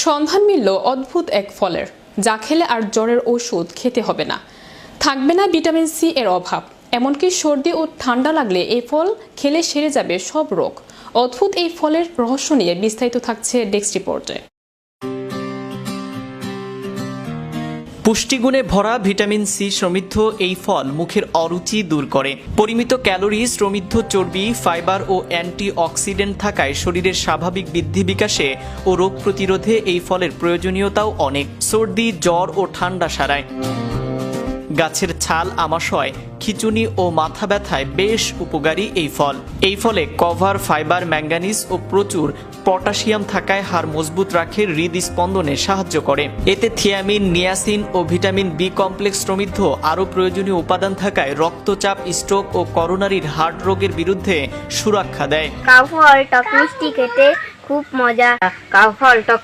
সন্ধান মিলল অদ্ভুত এক ফলের, যা খেলে আর জ্বরের ওষুধ খেতে হবে না, থাকবে না ভিটামিন সি এর অভাব। এমনকি সর্দি ও ঠান্ডা লাগলে এই ফল খেলে সেরে যাবে সব রোগ। অদ্ভুত এই ফলের রহস্য নিয়ে বিস্তারিত থাকছে ডেস্ক রিপোর্টে। পুষ্টিগুণে ভরা ভিটামিন সি সমৃদ্ধ এই ফল মুখের অরুচি দূর করে। পরিমিত ক্যালোরি, সমৃদ্ধ চর্বি, ফাইবার ও অ্যান্টি অক্সিডেন্ট থাকায় শরীরের স্বাভাবিক বৃদ্ধি বিকাশে ও রোগ প্রতিরোধে এই ফলের প্রয়োজনীয়তাও অনেক। সর্দি, জ্বর ও ঠান্ডা সারায়। গাছের ছাল, আমাশয়, খিচুনি ও মাথা ব্যথায় বেশ উপকারী এই ফল। এই ফলে কভার, ফাইবার, ম্যাঙ্গানিজ ও প্রচুর পটাশিয়াম থাকায় হাড় মজবুত রাখে, হৃদস্পন্দনে সাহায্য করে। এতে থিয়ামিন, নিয়াসিন ও ভিটামিন বি কমপ্লেক্স সমৃদ্ধ আরও প্রয়োজনীয় উপাদান থাকায় রক্তচাপ, স্ট্রোক ও করোনারির হার্ট রোগের বিরুদ্ধে সুরক্ষা দেয়। কাউ ফল টক মিষ্টি খেতে খুব মজা। কাউ ফল টক